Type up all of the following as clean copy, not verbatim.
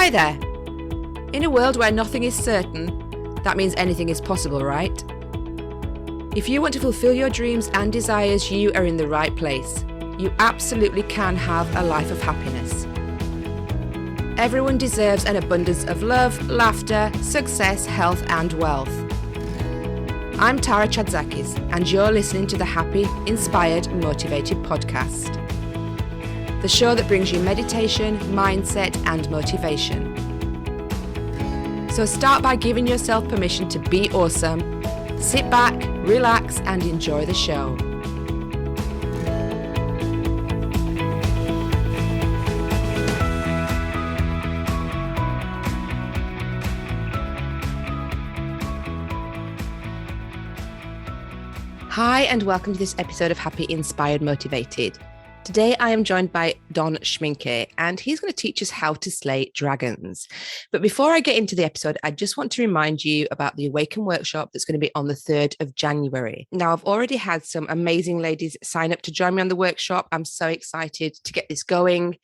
Hi there. In a world where nothing is certain, that means anything is possible, right? If you want to fulfill your dreams and desires, you are in the right place. You absolutely can have a life of happiness. Everyone deserves an abundance of love, laughter, success, health, and wealth. I'm Tara Chadzakis, and you're listening to the Happy, Inspired, Motivated podcast. The show that brings you meditation, mindset, and motivation. So start by giving yourself permission to be awesome. Sit back, relax, and enjoy the show. Hi, and welcome to this episode of Happy, Inspired, Motivated. Today, I am joined by Don Schmincke, and he's going to teach us how to slay dragons. But before I get into the episode, I just want to remind you about the Awaken workshop that's going to be on the 3rd of January. Now, I've already had some amazing ladies sign up to join me on the workshop. I'm so excited to get this going.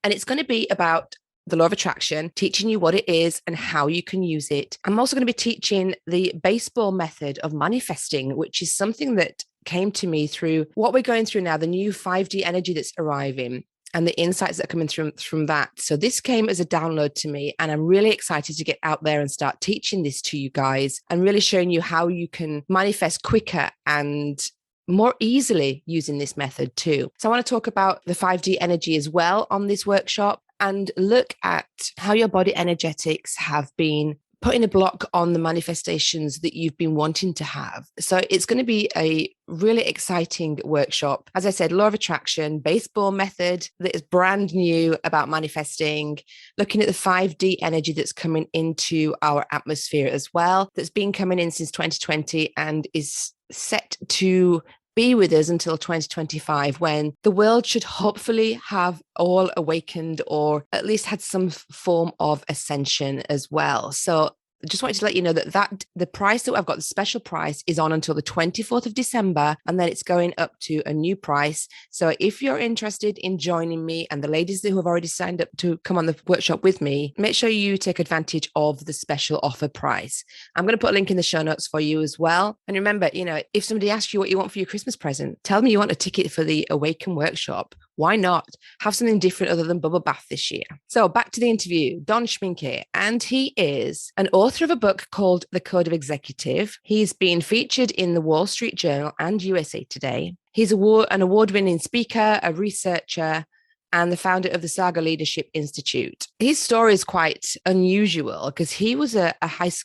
And it's going to be about the law of attraction, teaching you what it is and how you can use it. I'm also going to be teaching the baseball method of manifesting, which is something that came to me through what we're going through now, the new 5D energy that's arriving and the insights that are coming through from that. So this came as a download to me, and I'm really excited to get out there and start teaching this to you guys and really showing you how you can manifest quicker and more easily using this method too. So I want to talk about the 5D energy as well on this workshop and look at how your body energetics have been putting a block on the manifestations that you've been wanting to have. So it's going to be a really exciting workshop. As I said, law of attraction, baseball method that is brand new about manifesting, looking at the 5D energy that's coming into our atmosphere as well, that's been coming in since 2020 and is set to be with us until 2025, when the world should hopefully have all awakened or at least had some form of ascension as well. So I just wanted to let you know that the price that I've got, the special price, is on until the 24th of December, and then it's going up to a new price. So if you're interested in joining me, and the ladies who have already signed up to come on the workshop with me, make sure you take advantage of the special offer price. I'm going to put a link in the show notes for you as well. And remember, if somebody asks you what you want for your Christmas present, tell them you want a ticket for the Awaken workshop. Why not have something different other than bubble bath this year? So back to the interview, Don Schmincke, and he is an author of a book called The Code of Executive. He's been featured in the Wall Street Journal and USA Today. He's an award-winning speaker, a researcher, and the founder of the SAGA Leadership Institute. His story is quite unusual because he was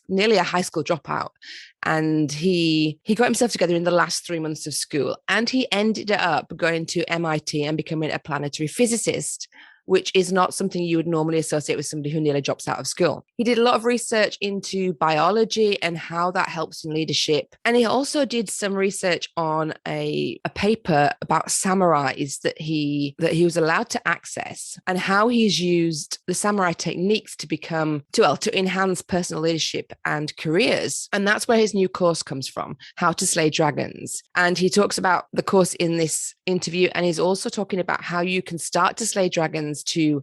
nearly a high school dropout, and he got himself together in the last 3 months of school, and he ended up going to MIT and becoming a planetary physicist, which is not something you would normally associate with somebody who nearly drops out of school. He did a lot of research into biology and how that helps in leadership. And he also did some research on a paper about samurais that he was allowed to access, and how he's used the samurai techniques to enhance personal leadership and careers. And that's where his new course comes from, How to Slay Dragons. And he talks about the course in this interview, and he's also talking about how you can start to slay dragons to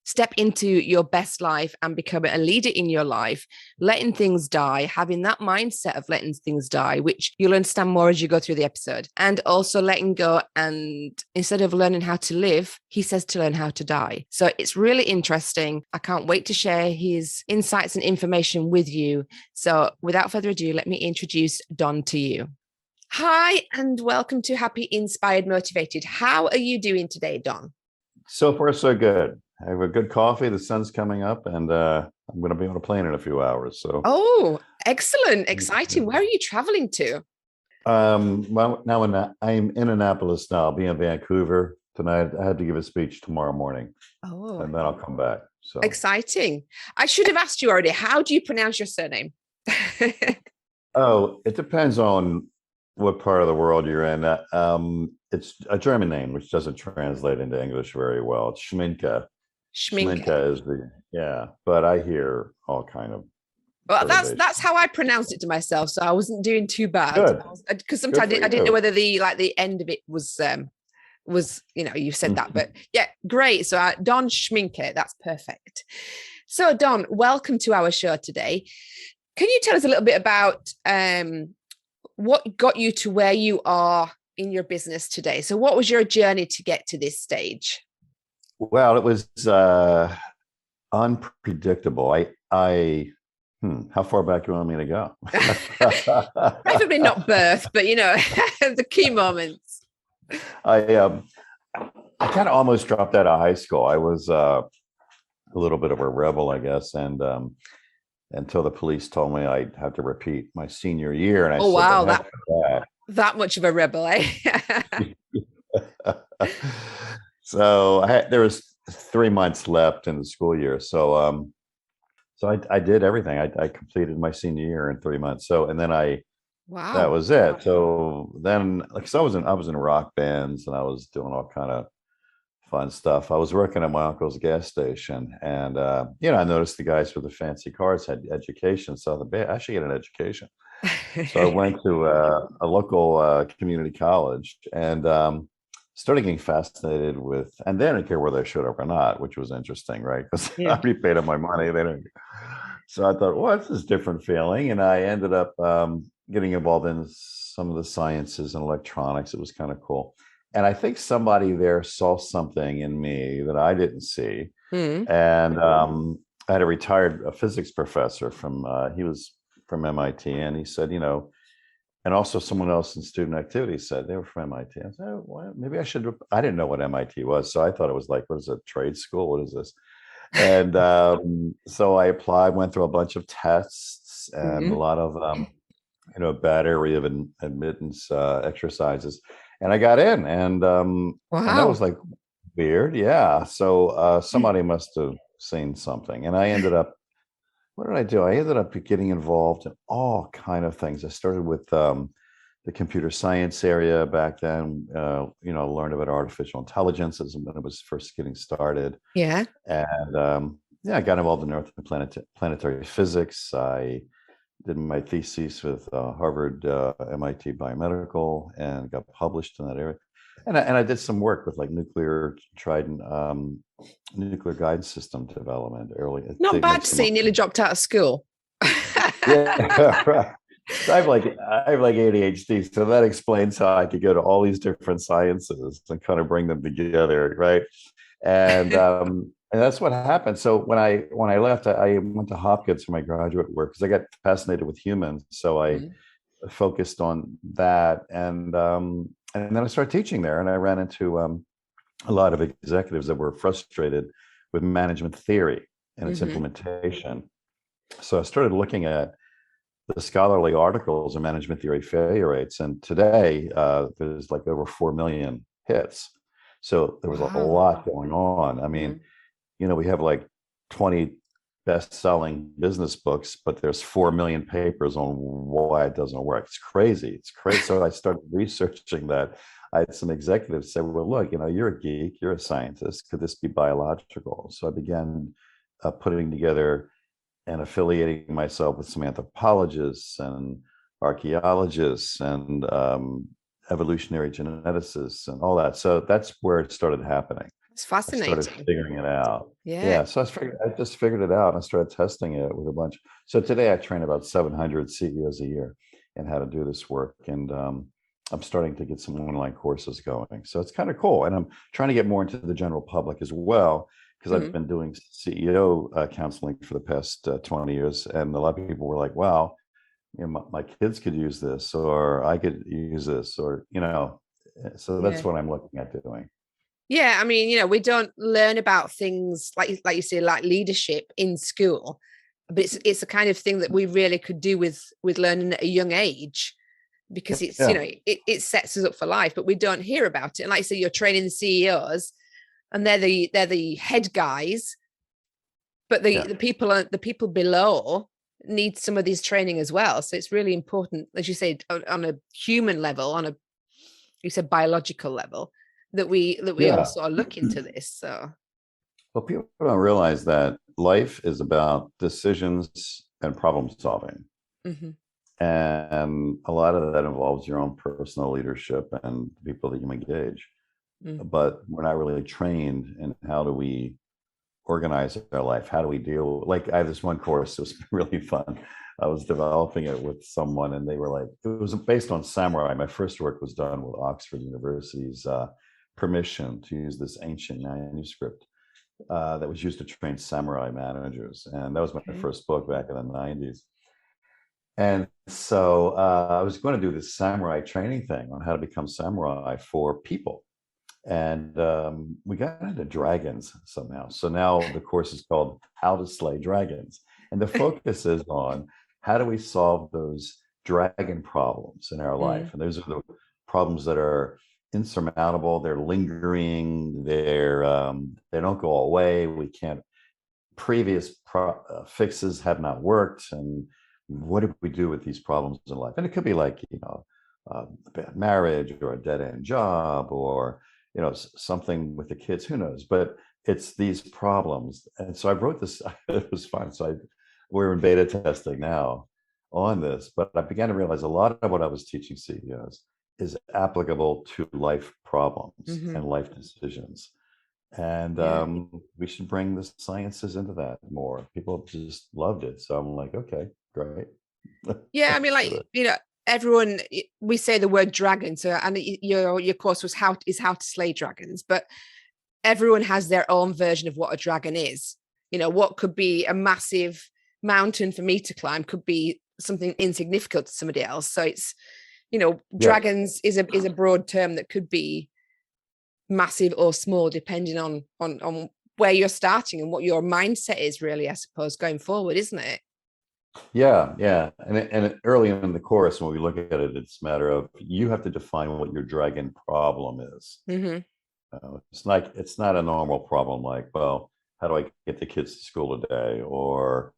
step into your best life and become a leader in your life, letting things die, having that mindset of letting things die, which you'll understand more as you go through the episode, and also letting go. And instead of learning how to live, he says to learn how to die. So it's really interesting. I can't wait to share his insights and information with you. So without further ado, let me introduce Don to you. Hi, and welcome to Happy, Inspired, Motivated. How are you doing today, Don? So far, so good. I have a good coffee. The sun's coming up, and I'm going to be on a plane in a few hours. So, oh, excellent, exciting! Where are you traveling to? Well, I'm in Annapolis now. I'll be in Vancouver tonight. I had to give a speech tomorrow morning, and then I'll come back. So exciting! I should have asked you already. How do you pronounce your surname? Oh, it depends on what part of the world you're in. It's a German name, which doesn't translate into English very well. It's Schmincke. Schmincke is but I hear all kind of. Well, that's how I pronounced it to myself, so I wasn't doing too bad. Because sometimes I didn't know whether the end of it was you said that, but yeah, great. So Don Schmincke, that's perfect. So, Don, welcome to our show today. Can you tell us a little bit about what got you to where you are in your business today? So what was your journey to get to this stage? Well, it was unpredictable. How far back do you want me to go? Preferably not birth, but the key moments. I kind of almost dropped out of high school. I was a little bit of a rebel, I guess, and until the police told me I'd have to repeat my senior year, and I said, wow, that much of a rebel, eh? So there was 3 months left in the school year, so I did everything. I completed my senior year in 3 months. So, and then wow, that was it. So then, I was in rock bands, and I was doing all kind of fun stuff. I was working at my uncle's gas station, and I noticed the guys with the fancy cars had education, so I thought, I should get an education. So I went to a local community college, and started getting fascinated with, and they didn't care whether I showed up or not, which was interesting, right? Because I already paid them my money. They didn't. So I thought, well, this is a different feeling, and I ended up getting involved in some of the sciences and electronics. It was kind of cool. And I think somebody there saw something in me that I didn't see. And I had a retired physics professor he was from MIT, and he said, and also someone else in student activity said they were from MIT. I said, well, maybe I should. I didn't know what MIT was, so I thought it was like, what is it, trade school? What is this? And so I applied, went through a bunch of tests and a lot of battery of admittance exercises. And I got in, and that was like weird. Yeah. So somebody must have seen something. And I ended up, what did I do? I ended up getting involved in all kind of things. I started with the computer science area back then, learned about artificial intelligence when it was first getting started. Yeah. And I got involved in Earth and planetary physics. I did my thesis with Harvard, MIT Biomedical, and got published in that area. And I did some work with like nuclear guidance system development early. Not bad to see, nearly dropped out of school. Yeah, right. I have like ADHD, so that explains how I could go to all these different sciences and kind of bring them together, right? And that's what happened. So when I left, I went to Hopkins for my graduate work because I got fascinated with humans. So I focused on that, and then I started teaching there, and I ran into a lot of executives that were frustrated with management theory and its implementation. So I started looking at the scholarly articles on management theory failure rates, and today there's like over 4 million hits. So there was a lot going on. I mean, we have like 20 best-selling business books, but there's 4 million papers on why it doesn't work. It's crazy. So I started researching that. I had some executives say, well, look, you're a geek, you're a scientist. Could this be biological? So I began putting together and affiliating myself with some anthropologists and archaeologists and evolutionary geneticists and all that. So that's where it started happening. It's fascinating. I started figuring it out. Yeah. So I just figured it out, and I started testing it with a bunch. So today I train about 700 CEOs a year in how to do this work. And I'm starting to get some online courses going. So it's kind of cool. And I'm trying to get more into the general public as well, because I've been doing CEO counseling for the past 20 years. And a lot of people were like, wow, my kids could use this, or I could use this, or, so that's what I'm looking at doing. Yeah, I mean, we don't learn about things like you say, like leadership in school, but it's a kind of thing that we really could do with learning at a young age, because it's it sets us up for life. But we don't hear about it. And like you say, you're training the CEOs, and they're the head guys, but the people below need some of these training as well. So it's really important, as you say, on a human level, you said biological level, that we also are looking into this. So, well, people don't realize that life is about decisions and problem solving, and a lot of that involves your own personal leadership and people that you engage. But we're not really trained in how do we organize our life? How do we deal? Like I have this one course, it was really fun. I was developing it with someone and they were like, it was based on samurai. My first work was done with Oxford University's permission to use this ancient manuscript that was used to train samurai managers. And that was my first book back in the 90s. And so I was going to do this samurai training thing on how to become samurai for people. And we got into dragons somehow. So now the course is called How to Slay Dragons. And the focus is on how do we solve those dragon problems in our life. And those are the problems that are insurmountable. They're lingering. They don't go away. We can't. Previous fixes have not worked. And what do we do with these problems in life? And it could be like, a bad marriage or a dead-end job or something with the kids, who knows, but it's these problems. And so I wrote this, it was fun. So we're in beta testing now on this, but I began to realize a lot of what I was teaching CEOs is applicable to life problems and life decisions. And we should bring the sciences into that more. People just loved it. So I'm like, okay, great. Yeah, I mean, like, everyone, we say the word dragon, so, and your course was how to slay dragons, but everyone has their own version of what a dragon is. What could be a massive mountain for me to climb could be something insignificant to somebody else. So it's, dragons is a broad term that could be massive or small, depending on where you're starting and what your mindset is, really, I suppose, going forward, isn't it? Yeah. And early in the course, when we look at it, it's a matter of you have to define what your dragon problem is. It's not a normal problem like, well, how do I get the kids to school today? Or,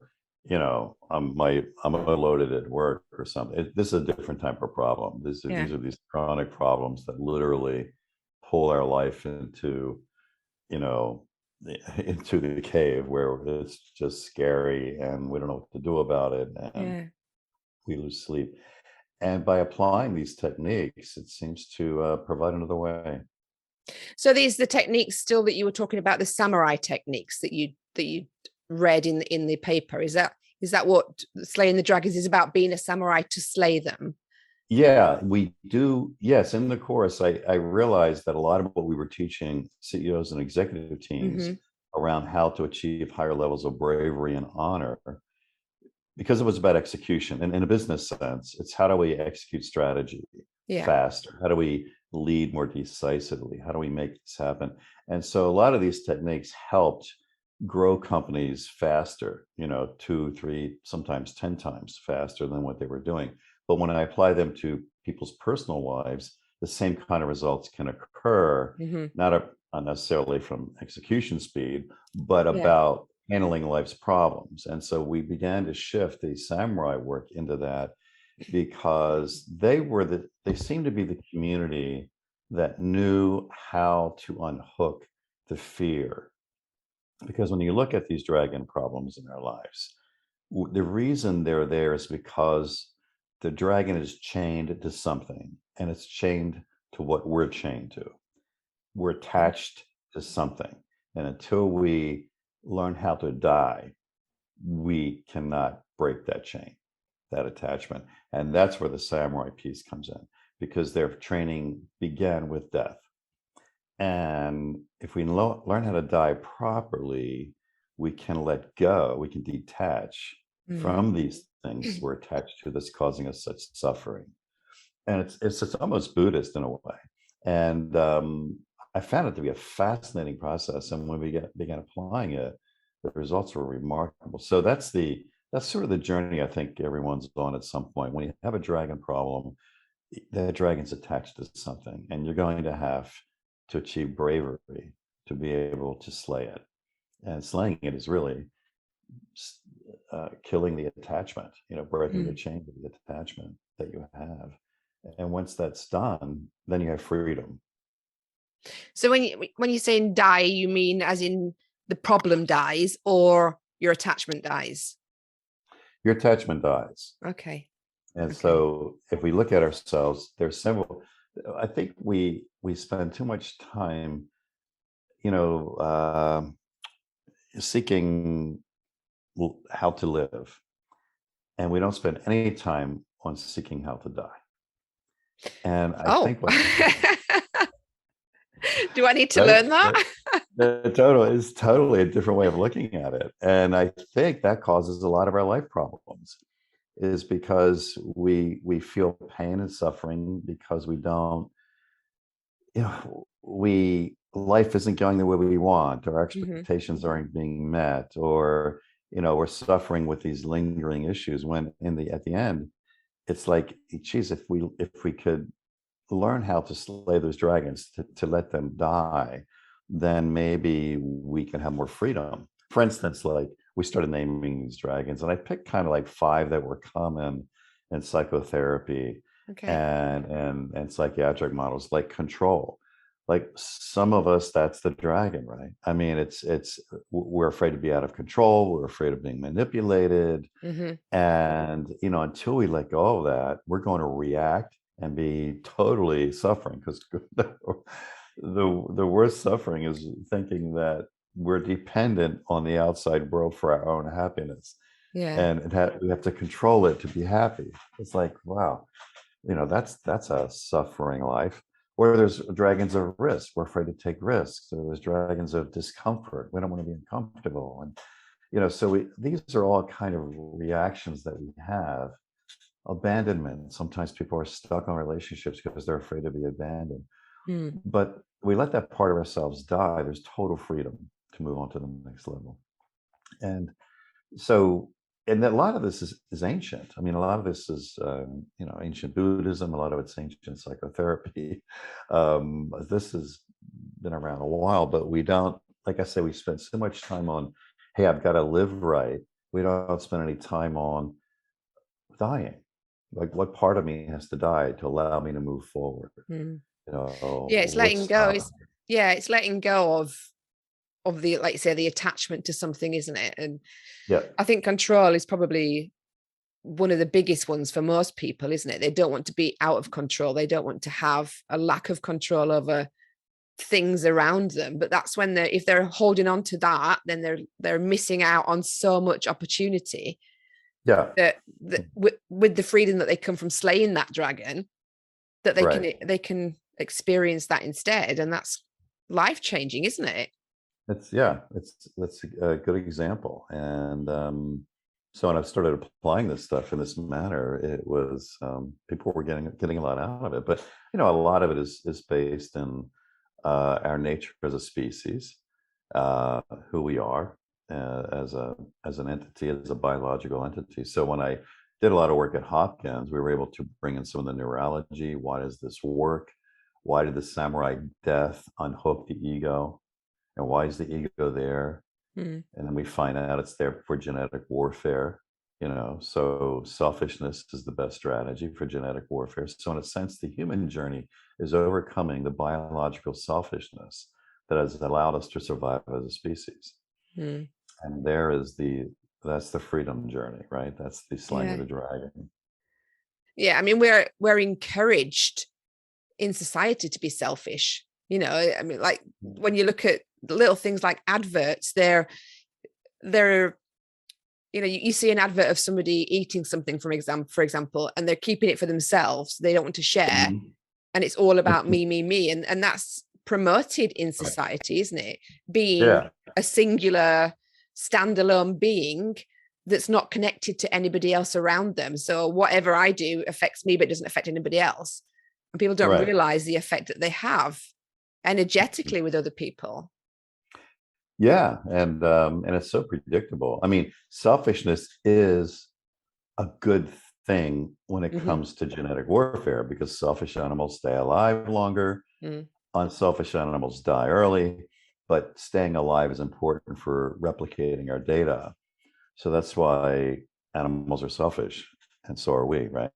I'm loaded at work or something. This is a different type of problem. These are these chronic problems that literally pull our life into the cave where it's just scary and we don't know what to do about it and we lose sleep. And by applying these techniques, it seems to provide another way. So these the techniques still that you were talking about, the samurai techniques that you read in the paper. Is that what slaying the dragons is about, being a samurai to slay them? Yeah, we do. Yes, in the course, I realized that a lot of what we were teaching CEOs and executive teams around how to achieve higher levels of bravery and honor, because it was about execution. And in a business sense, it's how do we execute strategy faster? How do we lead more decisively? How do we make this happen? And so a lot of these techniques helped grow companies faster, 2, 3, sometimes 10 times faster than what they were doing. But when I apply them to people's personal lives, the same kind of results can occur, not necessarily from execution speed, but about handling life's problems. And so we began to shift the samurai work into that because they seemed to be the community that knew how to unhook the fear. Because when you look at these dragon problems in our lives, the reason they're there is because the dragon is chained to something, and it's chained to what we're chained to. We're attached to something. And until we learn how to die, we cannot break that chain, that attachment. And that's where the samurai piece comes in, because their training began with death. And if we learn how to die properly, we can let go, we can detach from these things we're attached to that's causing us such suffering. And it's almost Buddhist in a way. And I found it to be a fascinating process. And when we began applying it, the results were remarkable. So that's sort of the journey I think everyone's on at some point. When you have a dragon problem, that dragon's attached to something, and you're going to have to achieve bravery to be able to slay it. And slaying it is really killing the attachment, breaking the chain of the attachment that you have. And once that's done, then you have freedom. So when you're saying die, you mean as in the problem dies or your attachment dies? Your attachment dies. Okay. And so if we look at ourselves, there's several. I think we spend too much time, seeking how to live, and we don't spend any time on seeking how to die. And I think what do I need to right, learn that? the total is totally a different way of looking at it, and I think that causes a lot of our life problems, is because we feel pain and suffering because we don't, we life isn't going the way we want, our expectations aren't being met, or we're suffering with these lingering issues, when at the end it's like, geez, if we could learn how to slay those dragons, to let them die, then maybe we can have more freedom. For instance, like, we started naming these dragons, and I picked kind of like 5 that were common in psychotherapy and psychiatric models, like control. Like, some of us, that's the dragon, right? I mean, it's we're afraid to be out of control, we're afraid of being manipulated, and until we let go of that, we're going to react and be totally suffering, because the worst suffering is thinking that we're dependent on the outside world for our own happiness. And we have to control it to be happy. It's like, wow, that's a suffering life. Or there's dragons of risk. We're afraid to take risks. Or there's dragons of discomfort. We don't want to be uncomfortable. And so these are all kind of reactions that we have. Abandonment. Sometimes people are stuck on relationships because they're afraid to be abandoned. But we let that part of ourselves die. There's total freedom to move on to the next level. And so, and a lot of this is ancient. I mean, a lot of this is, ancient Buddhism. A lot of it's ancient psychotherapy. This has been around a while, but we don't, like I say, we spend so much time on, hey, I've got to live right. We don't spend any time on dying. Like, what part of me has to die to allow me to move forward? It's letting go. It's letting go of the, like you say, the attachment to something, isn't it? And I think control is probably one of the biggest ones for most people, isn't it? They don't want to be out of control. They don't want to have a lack of control over things around them. But that's when if they're holding on to that, then they're missing out on so much opportunity. That with the freedom that they come from slaying that dragon, that they can experience that instead, and that's life-changing, isn't it? That's a good example. And so when I started applying this stuff in this manner, it was, people were getting a lot out of it. But a lot of it is based in our nature as a species, who we are as an entity, as a biological entity. So when I did a lot of work at Hopkins, we were able to bring in some of the neurology. Why does this work? Why did the samurai death unhook the ego? And why is the ego there? And then we find out it's there for genetic warfare. So selfishness is the best strategy for genetic warfare. So in a sense, the human journey is overcoming the biological selfishness that has allowed us to survive as a species. And that's the freedom journey, right? That's the slaying of the dragon. I mean, we're encouraged in society to be selfish. I mean, like, when you look at little things like adverts, they're you see an advert of somebody eating something, for example, and they're keeping it for themselves. They don't want to share. And it's all about me. And that's promoted in society, isn't it? Being a singular, standalone being that's not connected to anybody else around them. So whatever I do affects me, but doesn't affect anybody else. And people don't realize the effect that they have energetically with other people. And it's so predictable. I mean, selfishness is a good thing when it comes to genetic warfare, because selfish animals stay alive longer. Unselfish animals die early, but staying alive is important for replicating our data. So that's why animals are selfish, and so are we, right?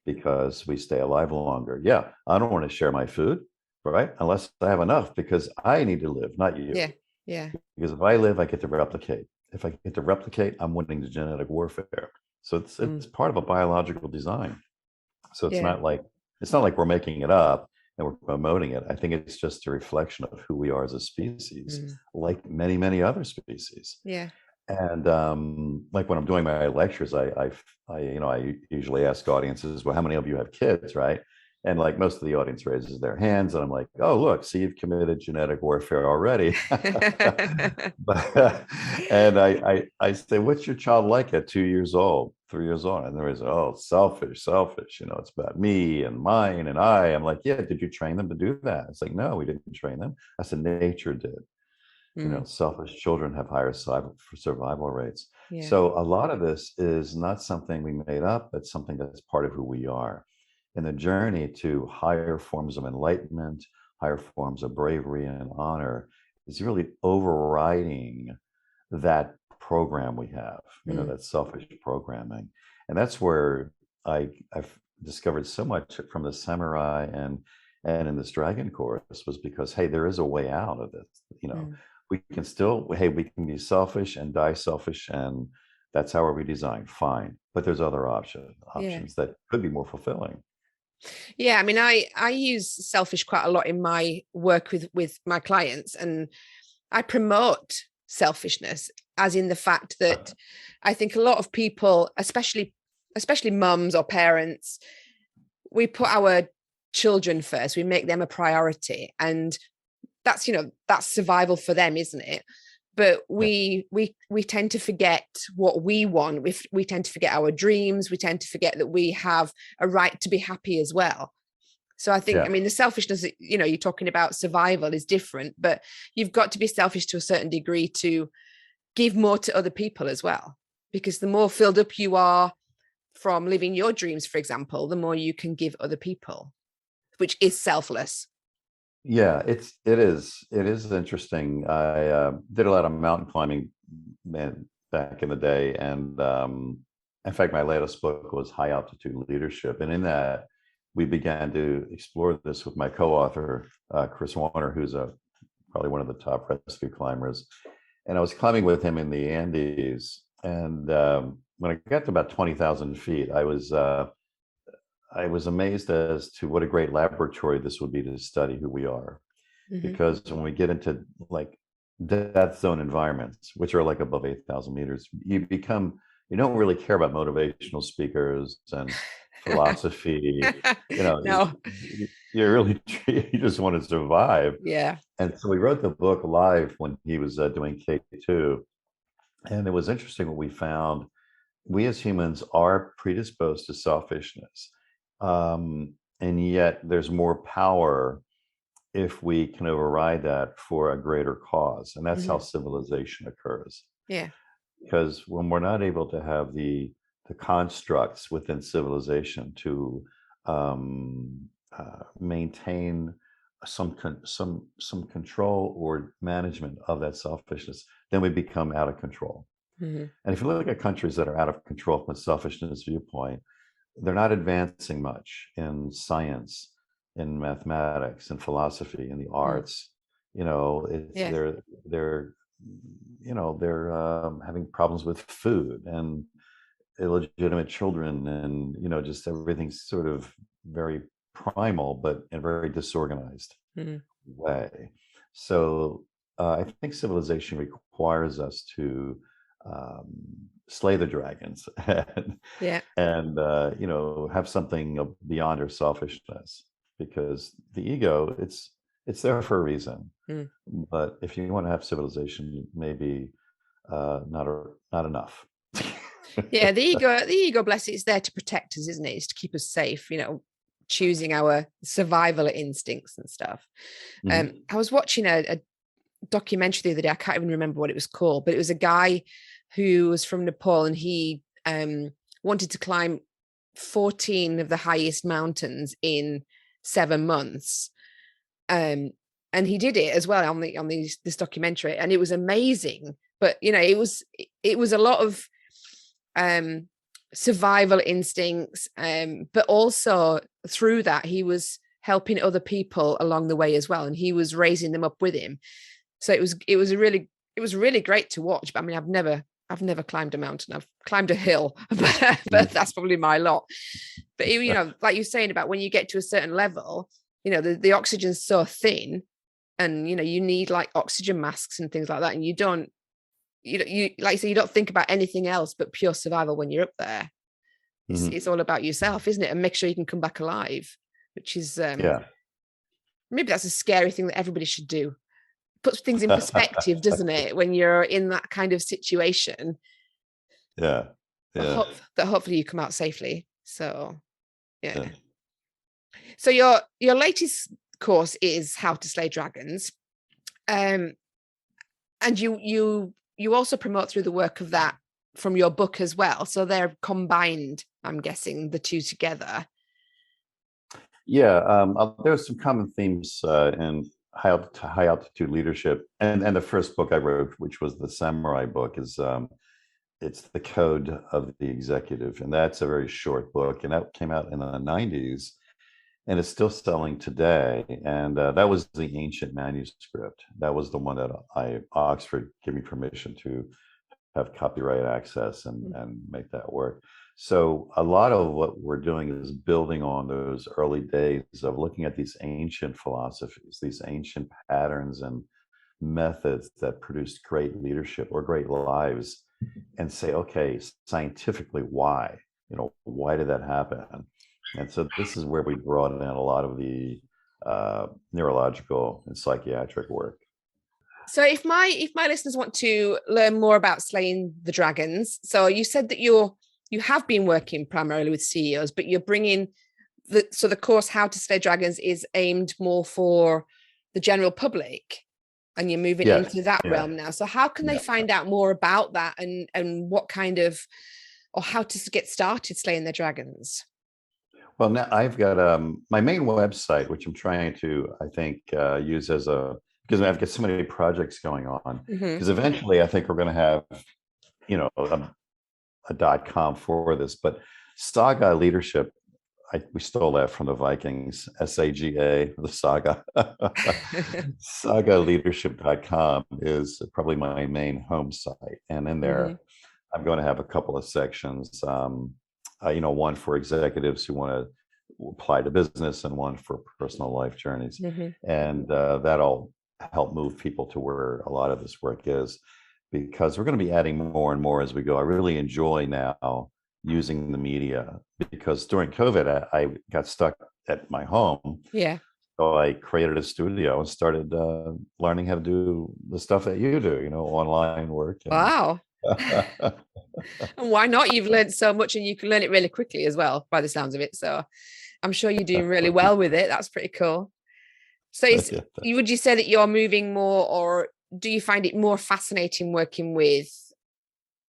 Because we stay alive longer. I don't want to share my food, right? Unless I have enough, because I need to live, not you. Because if I live, I get to replicate. If I get to replicate, I'm winning the genetic warfare. So it's part of a biological design. So it's not like we're making it up. and we're promoting it. I think it's just a reflection of who we are as a species, Mm. like many, many other species. Yeah. And like when I'm doing my lectures, I usually ask audiences, well, how many of you have kids, right? And like most of the audience raises their hands, and I'm like, oh, look, see, you've committed genetic warfare already. But, and I say, what's your child like at 2 years old, 3 years old? And there is, oh, selfish, it's about me and mine and I. I'm like, yeah, did you train them to do that? It's like, no, we didn't train them. I said, nature did. Mm. Selfish children have higher survival rates. Yeah. So a lot of this is not something we made up, it's something that's part of who we are. And the journey to higher forms of enlightenment, higher forms of bravery and honor is really overriding that program we have, that selfish programming. And that's where I've discovered so much from the samurai and in this dragon course, was because, hey, there is a way out of this. Mm. We can be selfish and die selfish, and that's how we're designed. Fine. But there's other options that could be more fulfilling. Yeah, I mean, I use selfish quite a lot in my work with my clients, and I promote selfishness, as in the fact that I think a lot of people, especially mums or parents, we put our children first, we make them a priority, and that's survival for them, isn't it? But we tend to forget what we want. We tend to forget our dreams. We tend to forget that we have a right to be happy as well. So I think, I mean, the selfishness, you're talking about survival is different, but you've got to be selfish to a certain degree to give more to other people as well. Because the more filled up you are from living your dreams, for example, the more you can give other people, which is selfless. Yeah, it is interesting. I did a lot of mountain climbing back in the day, and in fact, my latest book was High Altitude Leadership, and in that, we began to explore this with my co-author, Chris Warner, who's probably one of the top rescue climbers. And I was climbing with him in the Andes, and when I got to about 20,000 feet, I was amazed as to what a great laboratory this would be to study who we are. Mm-hmm. Because when we get into like death zone environments, which are like above 8,000 meters, you don't really care about motivational speakers and philosophy. No. You just want to survive. Yeah. And so we wrote the book live when he was doing K2. And it was interesting what we found. We as humans are predisposed to selfishness. And yet there's more power if we can override that for a greater cause. And that's how civilization occurs. Yeah. Because when we're not able to have the constructs within civilization to maintain some control or management of that selfishness, then we become out of control. Mm-hmm. And if you look at countries that are out of control from a selfishness viewpoint, they're not advancing much in science, in mathematics, in philosophy, in the arts. They're having problems with food and illegitimate children, and just everything's sort of very primal, but in a very disorganized way. So I think civilization requires us to slay the dragons and have something beyond our selfishness, because the ego, it's there for a reason. But if you want to have civilization, maybe not enough. Yeah, the ego, bless it, is there to protect us, isn't it? It's to keep us safe, choosing our survival instincts and stuff. I was watching a documentary the other day. I can't even remember what it was called, but it was a guy who was from Nepal, and he wanted to climb 14 of the highest mountains in 7 months. And he did it as well on this documentary, and it was amazing. But it was a lot of survival instincts, but also through that he was helping other people along the way as well, and he was raising them up with him. So it was really great to watch. But I mean, I've never climbed a mountain. I've climbed a hill, but that's probably my lot. But like you're saying about when you get to a certain level, the oxygen's so thin, and you need like oxygen masks and things like that, and you like I say, you don't think about anything else but pure survival when you're up there. It's all about yourself, isn't it? And make sure you can come back alive, which is maybe that's a scary thing that everybody should do. Puts things in perspective, doesn't it, when you're in that kind of situation? Yeah. That hopefully you come out safely. So yeah. So your latest course is How to Slay Dragons, and you also promote through the work of that from your book as well. So they're combined, I'm guessing, the two together. Yeah, there's some common themes in high altitude leadership, and the first book I wrote, which was the samurai book, is it's the code of the executive, and that's a very short book, and that came out in the 90s, and it's still selling today. And that was the ancient manuscript. That was the one that Oxford gave me permission to have copyright access and make that work. So a lot of what we're doing is building on those early days of looking at these ancient philosophies, these ancient patterns and methods that produced great leadership or great lives, and say, okay, scientifically, why? Why did that happen? And so this is where we brought in a lot of the neurological and psychiatric work. So if my listeners want to learn more about slaying the dragons, so you said that you have been working primarily with CEOs, but you're bringing the course How to Slay Dragons is aimed more for the general public, and you're moving into that realm now. So how can they find out more about that, and what kind of, or how to get started slaying their dragons? Well, now I've got my main website, which I'm trying to, I think, use as because I've got so many projects going on. Because eventually, I think we're going to have, a .com for this. But SAGA Leadership, we stole that from the Vikings. SAGA, the Saga. SAGAleadership.com is probably my main home site, and in there, I'm going to have a couple of sections. One for executives who want to apply to business, and one for personal life journeys. And that'll help move people to where a lot of this work is, because we're going to be adding more and more as we go. I really enjoy now using the media, because during COVID, I got stuck at my home. Yeah. So I created a studio and started learning how to do the stuff that you do, online work. Wow. And why not? You've learned so much, and you can learn it really quickly as well, by the sounds of it. So I'm sure you're doing really well with it. That's pretty cool. So would you say that you're moving more, or do you find it more fascinating working with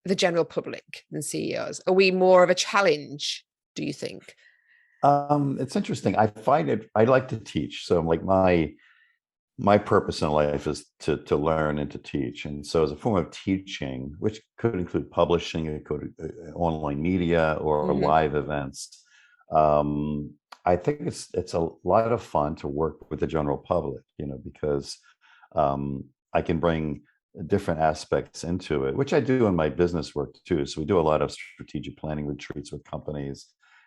the general public than CEOs? Are we more of a challenge, do you think? It's interesting. I like to teach. So like my purpose in life is to learn and to teach. And so as a form of teaching, which could include publishing, it could online media or live events, I think it's a lot of fun to work with the general public, because I can bring different aspects into it, which I do in my business work too. So we do a lot of strategic planning retreats with companies,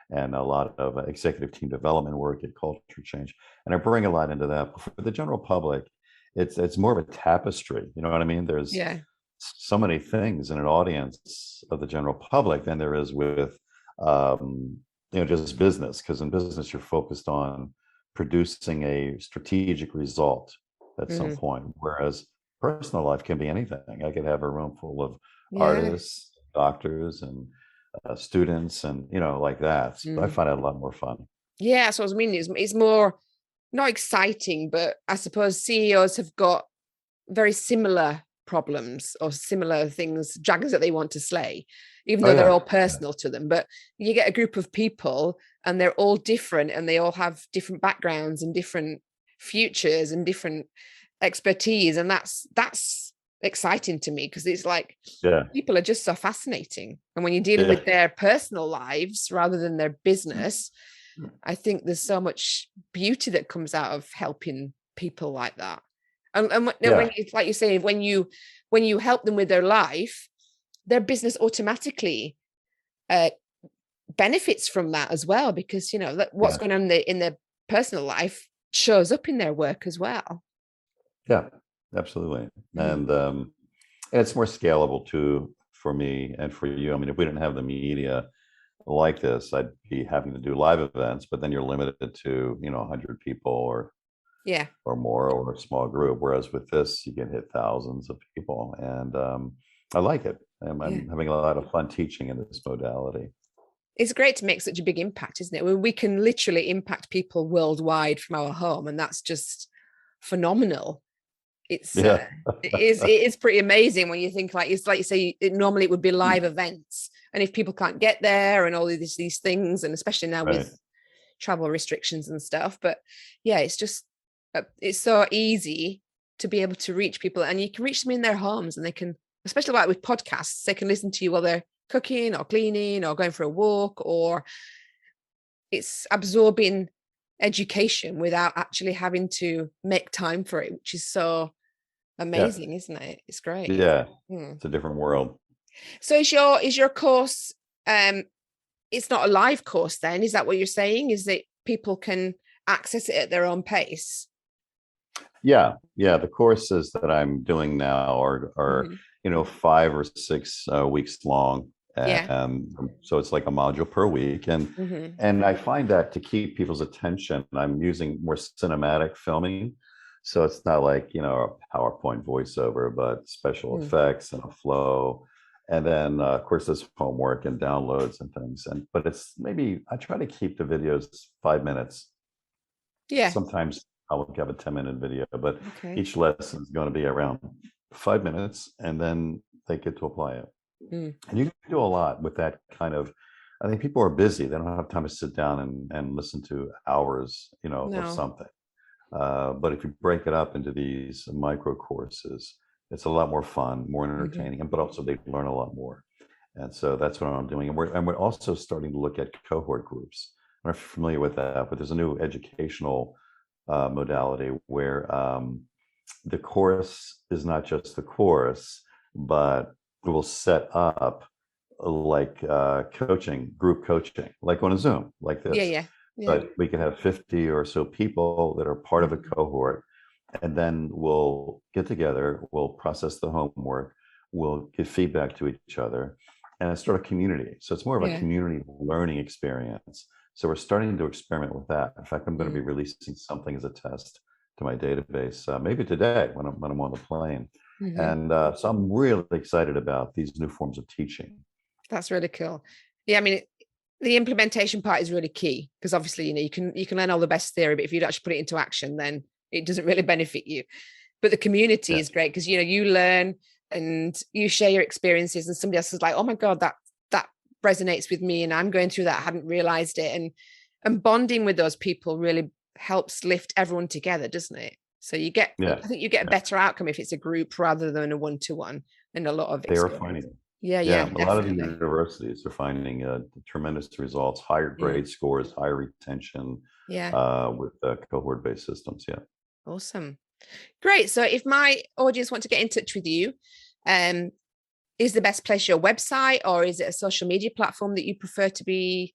and a lot of executive team development work at Culture Change. And I bring a lot into that. But for the general public, it's more of a tapestry. You know what I mean? There's so many things in an audience of the general public than there is with, just business. Because in business, you're focused on producing a strategic result at some point. Whereas personal life can be anything. I could have a room full of artists, doctors, and students, and like that. So I find it a lot more fun. Yeah, so I mean, it's more not exciting, but I suppose CEOs have got very similar problems or similar things, dragons that they want to slay, even though they're all personal to them. But you get a group of people, and they're all different, and they all have different backgrounds and different futures and different expertise, and that's exciting to me, because it's like people are just so fascinating, and when you're dealing with their personal lives rather than their business, I think there's so much beauty that comes out of helping people like that. And when it's like you say, when you help them with their life, their business automatically benefits from that as well, because what's going on in their personal life shows up in their work as well. Yeah, absolutely. Mm. And it's more scalable too for me and for you. I mean, if we didn't have the media like this, I'd be having to do live events, but then you're limited to, 100 people Yeah. or more, or a small group. Whereas with this, you can hit thousands of people. And I like it. Yeah. I'm having a lot of fun teaching in this modality. It's great to make such a big impact, isn't it? When we can literally impact people worldwide from our home, and that's just phenomenal. It's Yeah. it is pretty amazing when you think, like, it's like you say, normally it would be live events, and if people can't get there and all these things, and especially now Right. with travel restrictions and stuff, but yeah, it's just it's so easy to be able to reach people, and you can reach them in their homes, and they can, especially like with podcasts, they can listen to you while they're cooking or cleaning or going for a walk, or it's absorbing education without actually having to make time for it, which is so Yeah. amazing, isn't it? It's great. Yeah. Hmm. It's a different world. So is your course it's not a live course then? Is that what you're saying? Is that people can access it at their own pace? Yeah. Yeah. The courses that I'm doing now are Mm-hmm. 5 or 6 weeks long. Yeah. And so it's like a module per week. Mm-hmm. And I find that to keep people's attention, I'm using more cinematic filming. So it's not like, a PowerPoint voiceover, but special effects and a flow. And then, of course, there's homework and downloads and things. But it's maybe I try to keep the videos 5 minutes. Yeah. Sometimes I'll have a 10-minute video, but Okay. each lesson is going to be around 5 minutes, and then they get to apply it. Mm. And you can do a lot with that kind of. I think people are busy; they don't have time to sit down and listen to hours, of No. something. But if you break it up into these micro courses, it's a lot more fun, more entertaining, but also they learn a lot more. And so that's what I'm doing. And we're also starting to look at cohort groups. I'm not familiar with that, but there's a new educational modality where the course is not just the course, but we'll set up like group coaching, like on a Zoom, like Yeah, this. yeah. Yeah. But we can have 50 or so people that are part of a cohort, and then we'll get together, we'll process the homework, we'll give feedback to each other, and it's sort of community. So it's more of a Yeah. community learning experience. So we're starting to experiment with that. In fact, I'm going to be Mm. releasing something as a test to my database, maybe today when I'm on the plane. Mm-hmm. And so I'm really excited about these new forms of teaching. That's really cool. Yeah, I mean, the implementation part is really key, because obviously, you can learn all the best theory, but if you don't actually put it into action, then it doesn't really benefit you. But the community Yeah. is great, because you learn and you share your experiences, and somebody else is like, oh my God, that resonates with me, and I'm going through that, I hadn't realized it. And bonding with those people really helps lift everyone together, doesn't it? So Yeah. I think you get a better outcome if it's a group rather than a one-to-one, and a lot of They are experience. finding it. Yeah, Yeah, a lot of the definitely. universities are finding tremendous results, higher grade scores, higher retention Yeah. with cohort-based systems. Yeah. Awesome. Great. So if my audience want to get in touch with you, is the best place your website, or is it a social media platform that you prefer to be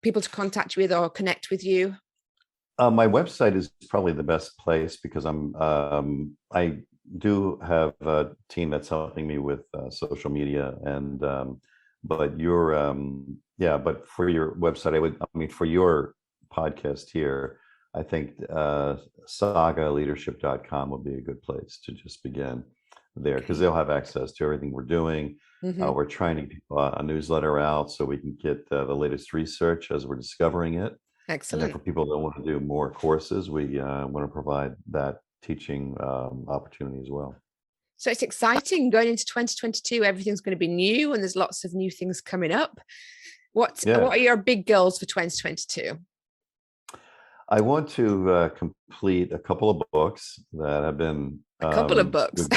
people to contact you with or connect with you? My website is probably the best place because I do have a team that's helping me with social media, and but but for your website, for your podcast here, I think sagaleadership.com would be a good place to just begin there, because they'll have access to everything we're doing. We're trying to get a newsletter out so we can get the latest research as we're discovering it. And then Excellent. for people that want to do more courses, we want to provide that teaching opportunity as well. So it's exciting going into 2022. Everything's going to be new, and there's lots of new things coming up. What are your big goals for 2022? I want to complete a couple of books that have been A couple of books.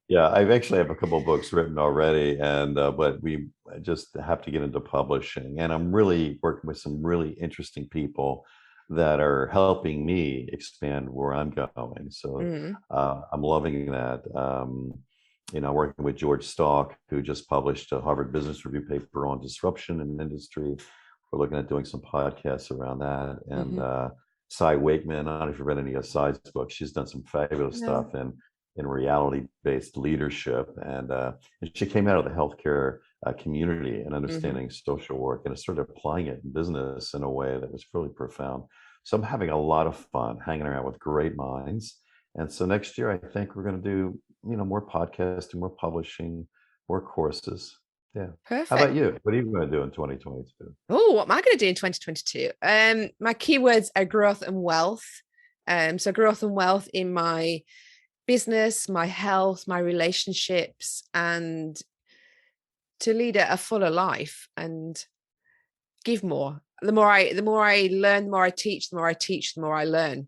Yeah, I actually have a couple of books written already, and but we just have to get into publishing. And I'm really working with some really interesting people that are helping me expand where I'm going. So I'm loving that. Working with George Stalk, who just published a Harvard Business Review paper on disruption in industry. We're looking at doing some podcasts around that, and Cy Wakeman. I don't know if you've read any of Cy's books. She's done some fabulous stuff in reality-based leadership, and she came out of the healthcare community and understanding social work, and started applying it in business in a way that was really profound. So I'm having a lot of fun hanging around with great minds. And so next year, I think we're going to do, more podcasting, more publishing, more courses. Yeah. Perfect. How about you? What are you going to do in 2022? Oh, what am I going to do in 2022? My keywords are growth and wealth. So growth and wealth in my business, my health, my relationships, and to lead a fuller life and give more. The more I learn, the more I teach, the more I learn.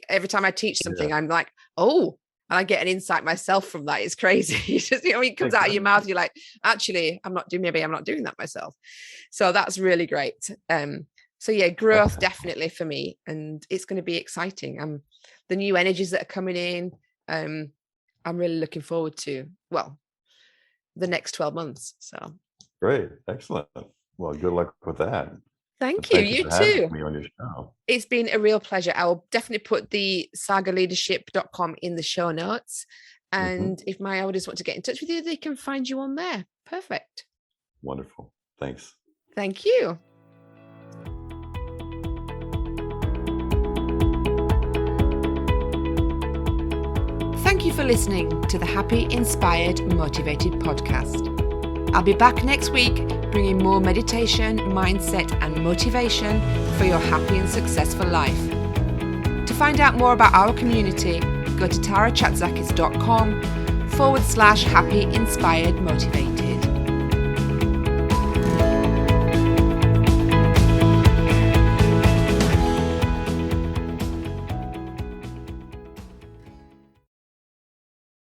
Every time I teach something, I'm like, oh, and I get an insight myself from that. It's crazy. It's just, it comes out of your mouth. You're like, actually, maybe I'm not doing that myself. So that's really great. So yeah, growth definitely for me. And it's going to be exciting. The new energies that are coming in, I'm really looking forward to, the next 12 months. So great. Excellent. Well, good luck with that. Thank you. You too. Me on your show. It's been a real pleasure. I will definitely put the sagaleadership.com in the show notes. And if my audience want to get in touch with you, they can find you on there. Perfect. Wonderful. Thanks. Thank you. Thank you for listening to the Happy, Inspired, Motivated podcast. I'll be back next week bringing more meditation, mindset, and motivation for your happy and successful life. To find out more about our community, go to tarachatzakis.com/happy, inspired, motivated.